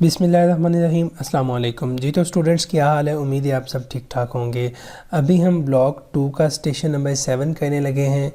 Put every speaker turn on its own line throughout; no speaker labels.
बिस्मिल्लाहिर्रहमानिर्रहीम अस्सलाम वालेकुम जी। तो स्टूडेंट्स क्या हाल है, उम्मीद है आप सब ठीक ठाक होंगे। अभी हम ब्लॉक 2 का स्टेशन नंबर 7 करने लगे हैं।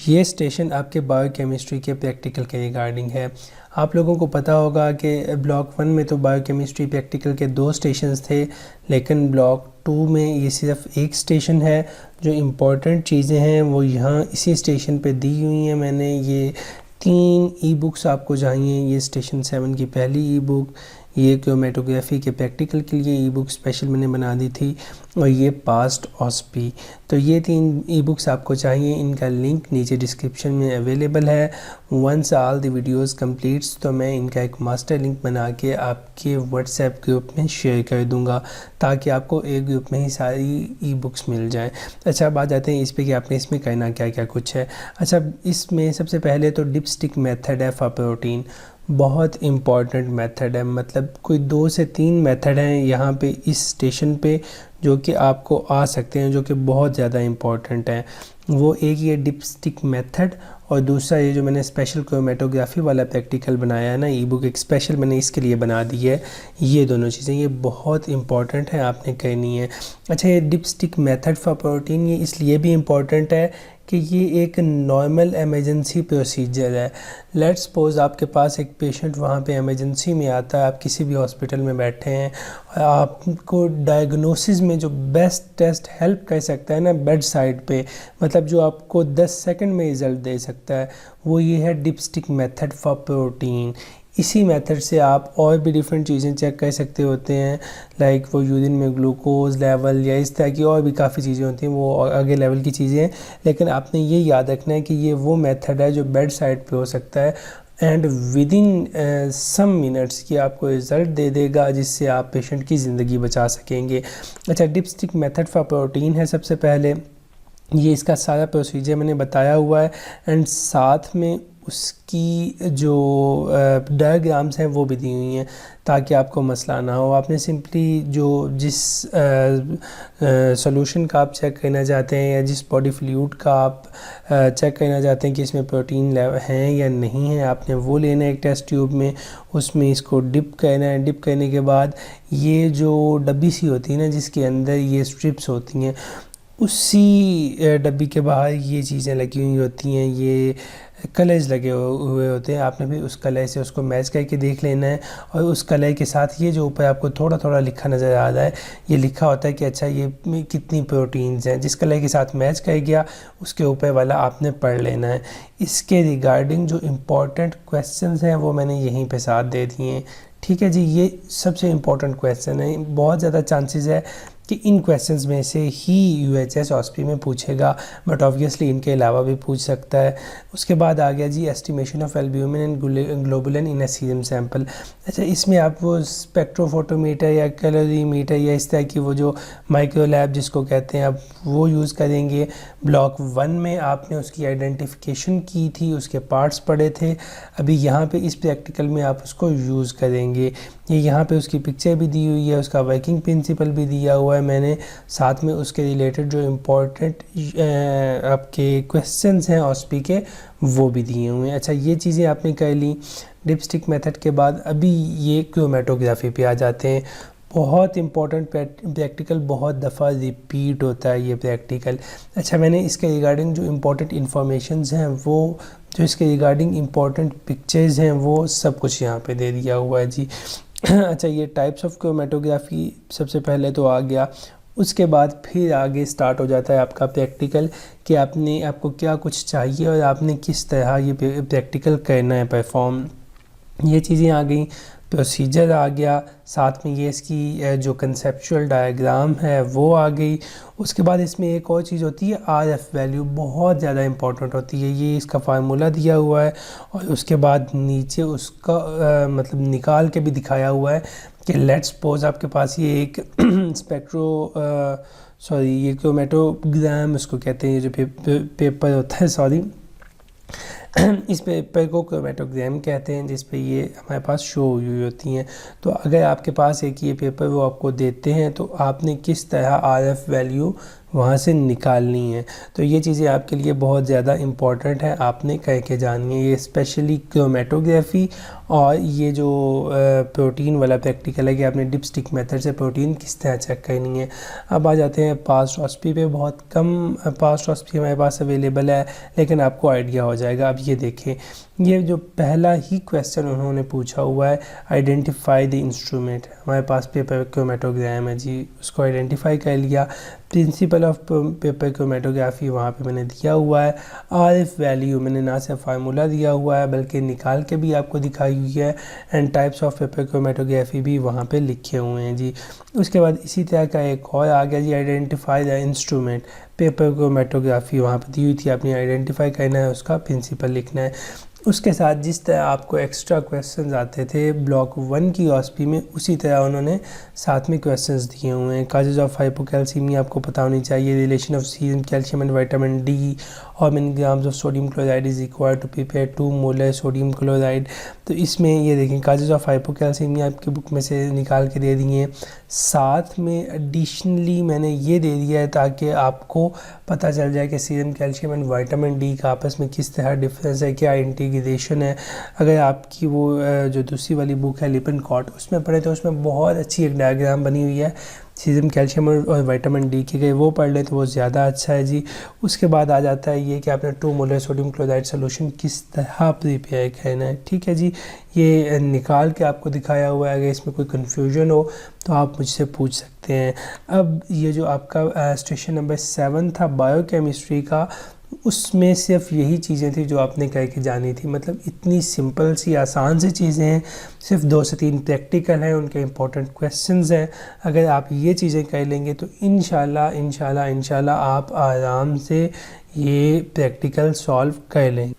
ये स्टेशन आपके बायोकेमिस्ट्री के प्रैक्टिकल के रिगार्डिंग है। आप लोगों को पता होगा कि ब्लॉक 1 में तो बायोकेमिस्ट्री प्रैक्टिकल के 2 स्टेशंस थे, लेकिन ब्लॉक 2 में ये सिर्फ एक स्टेशन है। जो इम्पोर्टेंट चीज़ें हैं वो यहाँ इसी स्टेशन पे दी हुई हैं। मैंने ये 3 ई बुक्स आपको चाहिए। ये स्टेशन 7 की पहली ई बुक, ये क्रोमेटोग्राफी के प्रैक्टिकल के लिए ई बुक स्पेशल मैंने बना दी थी, और ये पास्ट ऑस्पी। तो ये 3 ई बुक्स आपको चाहिए। इनका लिंक नीचे डिस्क्रिप्शन में अवेलेबल है। Once all the videos completes तो मैं इनका एक मास्टर लिंक बना के आपके व्हाट्सएप ग्रुप में शेयर कर दूंगा, ताकि आपको एक ग्रुप में ही सारी ई बुक्स मिल जाएँ। अच्छा, बात आते हैं इस पे कि आपने इसमें करना क्या क्या कुछ है। अच्छा, इसमें सबसे पहले तो डिपस्टिक मेथड है फॉर प्रोटीन। बहुत इम्पॉर्टेंट मेथड है, मतलब कोई 2 से 3 मेथड हैं यहाँ पे इस स्टेशन पे जो कि आपको आ सकते हैं, जो कि बहुत ज़्यादा इम्पॉर्टेंट हैं। वो एक ये डिपस्टिक मेथड, और दूसरा ये जो मैंने स्पेशल क्रोमेटोग्राफी वाला प्रैक्टिकल बनाया है ना, ई बुक एक स्पेशल मैंने इसके लिए बना दी है। ये दोनों चीज़ें ये बहुत इंपॉर्टेंट है, आपने करनी है। अच्छा, ये डिपस्टिक मेथड फॉर प्रोटीन ये इसलिए भी इम्पॉर्टेंट है कि ये एक नॉर्मल एमरजेंसी प्रोसीजर है। लेट्स सपोज आपके पास एक पेशेंट वहाँ पे इमरजेंसी में आता है, आप किसी भी हॉस्पिटल में बैठे हैं, और आपको डायग्नोसिस में जो बेस्ट टेस्ट हेल्प कर सकता है ना बेड साइड पे, मतलब जो आपको 10 सेकंड में रिज़ल्ट दे सकता है, वो ये है डिपस्टिक मेथड फॉर प्रोटीन। इसी मेथड से आप और भी डिफरेंट चीज़ें चेक कर सकते होते हैं, लाइक वो यूरिन में ग्लूकोज लेवल या इस तरह की और भी काफ़ी चीज़ें होती हैं, वो आगे लेवल की चीज़ें हैं। लेकिन आपने ये याद रखना है कि ये वो मेथड है जो बेड साइड पे हो सकता है, and within some minutes की आपको रिज़ल्ट दे देगा, जिससे आप पेशेंट की ज़िंदगी बचा सकेंगे। अच्छा, डिपस्टिक मेथड फॉर प्रोटीन है सबसे पहले। ये इसका सारा प्रोसीजर मैंने बताया हुआ है, एंड साथ में उसकी जो डायग्राम्स हैं वो भी दी हुई हैं, ताकि आपको मसला ना हो। आपने सिंपली जो जिस सॉल्यूशन का आप चेक करना चाहते हैं, या जिस बॉडी फ्लूइड का आप चेक करना चाहते हैं कि इसमें प्रोटीन लेवल हैं या नहीं है, आपने वो लेना है एक टेस्ट ट्यूब में। उसमें इसको डिप करना है। डिप करने के बाद ये जो डब्बी सी होती है ना, जिसके अंदर ये स्ट्रिप्स होती हैं, उसी डब्बी के बाहर ये चीज़ें लगी हुई होती हैं, ये कलर्स लगे हुए होते हैं। आपने भी उस कलर से उसको मैच करके देख लेना है, और उस कलर के साथ ये जो ऊपर आपको थोड़ा थोड़ा लिखा नज़र आ रहा है, ये लिखा होता है कि अच्छा ये कितनी प्रोटीन्स हैं। जिस कलर के साथ मैच कर गया उसके ऊपर वाला आपने पढ़ लेना है। इसके रिगार्डिंग जो इम्पोर्टेंट क्वेश्चंस हैं वो मैंने यहीं पे साथ दे दिए हैं। ठीक है जी, ये सबसे इम्पोर्टेंट क्वेश्चन है। बहुत ज़्यादा चांसेस है कि इन क्वेश्चंस में से ही यूएचएस ऑस्पी में पूछेगा, बट ऑब्वियसली इनके अलावा भी पूछ सकता है। उसके बाद आ गया जी estimation of albumin and globulin in a serum sample. अच्छा, इसमें आप वो स्पेक्ट्रोफोटोमीटर या कैलोरीमीटर या इस तरह की वो जो माइक्रो लैब जिसको कहते हैं, आप वो यूज़ करेंगे। ब्लॉक 1 में आपने उसकी आइडेंटिफिकेशन की थी, उसके पार्ट्स पढ़े थे। अभी यहाँ पे इस प्रैक्टिकल में आप उसको यूज़ करेंगे। ये यहाँ पे उसकी पिक्चर भी दी हुई है, उसका वर्किंग प्रिंसिपल भी दिया हुआ है मैंने, साथ में उसके रिलेटेड जो इम्पोर्टेंट आपके क्वेश्चंस हैं ऑस्पी के वो भी दिए हुए हैं। अच्छा, ये चीज़ें आपने कर ली डिपस्टिक मेथड के बाद। अभी ये क्रोमेटोग्राफी पे आ जाते हैं। बहुत इंपॉर्टेंट प्रैक्टिकल, बहुत दफ़ा रिपीट होता है ये प्रैक्टिकल। अच्छा, मैंने इसके रिगार्डिंग जो इम्पोर्टेंट इन्फॉर्मेशंस हैं, वो जो इसके रिगार्डिंग इम्पोर्टेंट पिक्चर्स हैं, वो सब कुछ यहाँ पे दे दिया हुआ है जी। अच्छा, ये टाइप्स ऑफ क्रोमेटोग्राफी सबसे पहले तो आ गया। उसके बाद फिर आगे स्टार्ट हो जाता है आपका प्रैक्टिकल, कि आपको क्या कुछ चाहिए और आपने किस तरह ये प्रैक्टिकल करना है परफॉर्म। ये चीज़ें आ गई, प्रोसीजर आ गया, साथ में ये इसकी जो कंसेप्चुअल डायग्राम है वो आ गई। उसके बाद इसमें एक और चीज़ होती है आरएफ वैल्यू, बहुत ज़्यादा इंपॉर्टेंट होती है। ये इसका फार्मूला दिया हुआ है, और उसके बाद नीचे उसका मतलब निकाल के भी दिखाया हुआ है कि लेट्स सपोज आपके पास ये एक ये क्रोमेटोग्राम उसको कहते हैं, ये जो पेपर होता है, सॉरी, इस पेपर को क्रोमेटोग्राम कहते हैं, जिस पे ये हमारे पास शो हुई होती हैं। तो अगर आपके पास एक ये पेपर वो आपको देते हैं, तो आपने किस तरह आरएफ वैल्यू वहाँ से निकालनी है। तो ये चीज़ें आपके लिए बहुत ज़्यादा इम्पॉर्टेंट है, आपने कह के जाननी है। ये स्पेशली क्रोमेटोग्राफी और ये जो प्रोटीन वाला प्रैक्टिकल है कि आपने डिपस्टिक मेथड से प्रोटीन किस तरह चेक करनी है। अब आ जाते हैं पास्ट रॉस्पी पे। बहुत कम पास्ट रॉस्पी हमारे पास अवेलेबल है, लेकिन आपको आइडिया हो जाएगा। अब ये देखें, ये जो पहला ही क्वेश्चन उन्होंने पूछा हुआ है, आइडेंटिफाई द इंस्ट्रूमेंट। हमारे पास पेपर क्रोमेटोग्राम है जी, उसको आइडेंटिफाई कर लिया। प्रिंसिपल ऑफ पेपर क्रोमेटोग्राफी वहाँ पे मैंने दिया हुआ है। आरएफ वैल्यू मैंने ना सिर्फ फार्मूला दिया हुआ है बल्कि निकाल के भी आपको दिखाई हुई है। And types of paper chromatography भी वहाँ पे लिखे हुए हैं जी। उसके बाद इसी तरह का एक और आ गया जी, identify the instrument. Paper chromatography वहाँ पे दी हुई थी, आपने आइडेंटिफाई करना है, उसका प्रिंसिपल लिखना है। उसके साथ जिस तरह आपको एक्स्ट्रा क्वेश्चंस आते थे ब्लॉक 1 की ऑस्पी में, उसी तरह उन्होंने साथ में क्वेश्चंस दिए हुए हैं। काजेज ऑफ हाइपोकैल्सीमिया आपको पता होनी चाहिए। Relation of serum calcium and vitamin D, how many grams of sodium chloride is required to prepare 2 molar sodium chloride. तो इसमें ये देखें, काजेज ऑफ हाइपोकैल्सीमिया आपकी बुक में से निकाल के दे दिए हैं। साथ में एडिशनली मैंने ये दे दिया है ताकि आपको पता चल जाए कि serum calcium and vitamin D का आपस में किस तरह डिफरेंस है, क्या इंटीग्रेशन है। अगर आपकी वो जो दूसरी वाली बुक है लिपिनकॉट, उसमें पढ़े तो उसमें बहुत अच्छी एक डायग्राम बनी हुई है सीरम कैल्शियम और विटामिन डी की, गई वो पढ़ लें तो वो ज़्यादा अच्छा है जी। उसके बाद आ जाता है ये कि आपने 2 मोलर सोडियम क्लोराइड सोल्यूशन किस तरह प्रिपेयर करना है। ठीक है जी, ये निकाल के आपको दिखाया हुआ है। अगर इसमें कोई कन्फ्यूजन हो तो आप मुझसे पूछ सकते हैं। अब ये जो आपका स्टेशन नंबर 7 था बायोकेमिस्ट्री का, उसमें सिर्फ यही चीज़ें थी जो आपने कह के जानी थी। मतलब इतनी सिंपल सी आसान सी चीज़ें हैं, सिर्फ 2 से 3 प्रैक्टिकल हैं, उनके इंपॉर्टेंट क्वेश्चंस हैं। अगर आप ये चीज़ें कर लेंगे तो इंशाल्लाह आप आराम से ये प्रैक्टिकल सॉल्व कर लेंगे।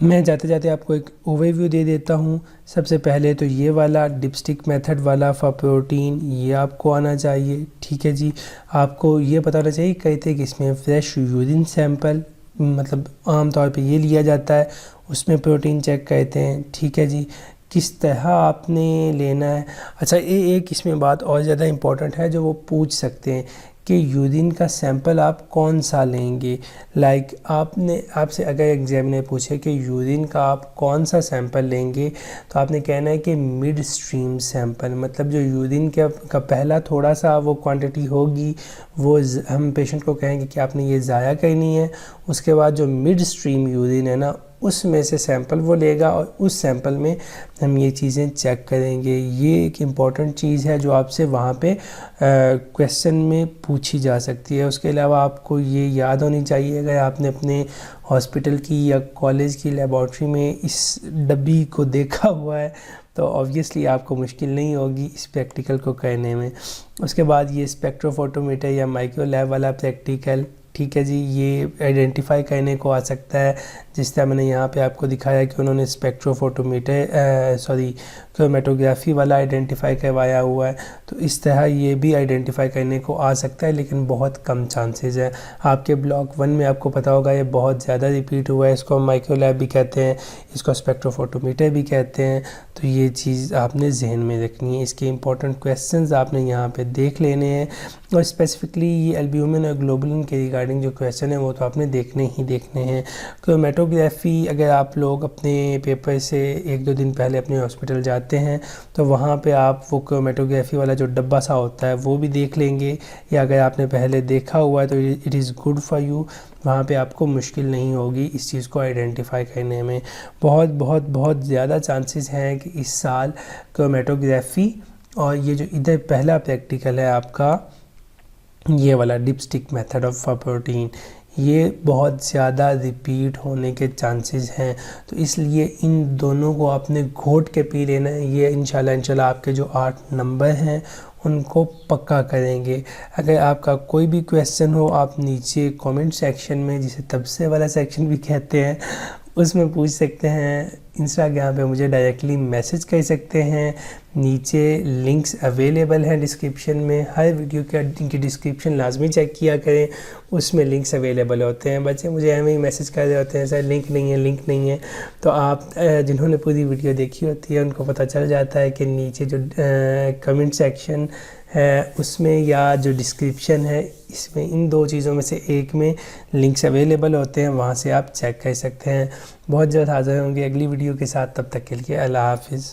मैं जाते जाते आपको एक ओवरव्यू दे देता हूँ। सबसे पहले तो ये वाला डिपस्टिक मेथड वाला फॉर प्रोटीन, ये आपको आना चाहिए। ठीक है जी, आपको ये पता होना चाहिए कहते कि इसमें फ्रेश यूरिन सैंपल, मतलब आम तौर पे ये लिया जाता है, उसमें प्रोटीन चेक करते हैं। ठीक है जी, किस तरह आपने लेना है। अच्छा, एक इसमें बात और ज़्यादा इम्पॉर्टेंट है जो वो पूछ सकते हैं कि यूरिन का सैंपल आप कौन सा लेंगे। आपसे अगर एग्जामिनर पूछे कि यूरिन का आप कौन सा सैंपल लेंगे, तो आपने कहना है कि मिड स्ट्रीम सैंपल। मतलब जो यूरिन का पहला थोड़ा सा वो क्वांटिटी होगी, वो हम पेशेंट को कहेंगे कि आपने ये ज़ाया करनी है। उसके बाद जो मिड स्ट्रीम यूरिन है ना, उसमें से सैंपल वो लेगा और उस सैंपल में हम ये चीज़ें चेक करेंगे। ये एक इम्पॉर्टेंट चीज़ है जो आपसे वहाँ पे क्वेश्चन में पूछी जा सकती है। उसके अलावा आपको ये याद होनी चाहिए, अगर आपने अपने हॉस्पिटल की या कॉलेज की लेबॉर्ट्री में इस डब्बी को देखा हुआ है तो ऑब्वियसली आपको मुश्किल नहीं होगी इस प्रैक्टिकल को करने में। उसके बाद ये स्पेक्ट्रोफोटोमीटर या माइक्रो लैब वाला प्रैक्टिकल, ठीक है जी, ये आइडेंटिफाई करने को आ सकता है। जिस तरह मैंने यहाँ पे आपको दिखाया कि उन्होंने स्पेक्ट्रोफोटोमीटर क्रोमेटोग्राफी वाला आइडेंटिफाई करवाया हुआ है, तो इस तरह ये भी आइडेंटिफाई करने को आ सकता है, लेकिन बहुत कम चांसेस है। आपके ब्लॉक 1 में आपको पता होगा ये बहुत ज़्यादा रिपीट हुआ है। इसको माइक्रो लैब भी कहते हैं, इसको स्पेक्ट्रोफोटोमीटर भी कहते हैं। तो ये चीज़ आपने जहन में रखनी है। इसके इंपॉर्टेंट क्वेश्चंस आपने यहाँ पे देख लेने हैं, और स्पेसिफिकली ये एल्ब्यूमिन और ग्लोबुलिन के रिगार्डिंग जो क्वेश्चन है वो तो आपने देखने ही देखने हैं। क्रोमेटोग्राफी अगर आप लोग अपने पेपर से 1-2 दिन पहले अपने हॉस्पिटल जाते हैं तो वहाँ पे आप वो क्रोमेटोग्राफी वाला जो डब्बा सा होता है वो भी देख लेंगे, या अगर आपने पहले देखा हुआ है तो it is good for you. वहाँ पे आपको मुश्किल नहीं होगी इस चीज़ को आइडेंटिफाई करने में। बहुत बहुत बहुत ज़्यादा चांसेस हैं कि इस साल क्रोमेटोग्राफी और ये जो इधर पहला प्रैक्टिकल है आपका, ये वाला डिपस्टिक मेथड ऑफ प्रोटीन, ये बहुत ज़्यादा रिपीट होने के चांसेस हैं। तो इसलिए इन दोनों को आपने घोट के पी लेना है। ये इंशाल्लाह आपके जो 8 नंबर हैं उनको पक्का करेंगे। अगर आपका कोई भी क्वेश्चन हो, आप नीचे कमेंट सेक्शन में, जिसे तबसे वाला सेक्शन भी कहते हैं, उसमें पूछ सकते हैं। इंस्टाग्राम पे मुझे डायरेक्टली मैसेज कर सकते हैं। नीचे लिंक्स अवेलेबल हैं डिस्क्रिप्शन में। हर वीडियो का इनकी डिस्क्रिप्शन लाजमी चेक किया करें, उसमें लिंक्स अवेलेबल होते हैं। बच्चे मुझे हमें ही मैसेज कर रहे होते हैं, सर लिंक नहीं है। तो आप जिन्होंने पूरी वीडियो देखी होती है उनको पता चल जाता है कि नीचे जो कमेंट सेक्शन है उसमें या जो डिस्क्रिप्शन है इसमें इन 2 चीज़ों में से एक में लिंक्स अवेलेबल होते हैं, वहाँ से आप चेक कर सकते हैं। बहुत जल्द हाज़िर होंगे अगली वीडियो के साथ, तब तक के लिए अल्लाह हाफिज़।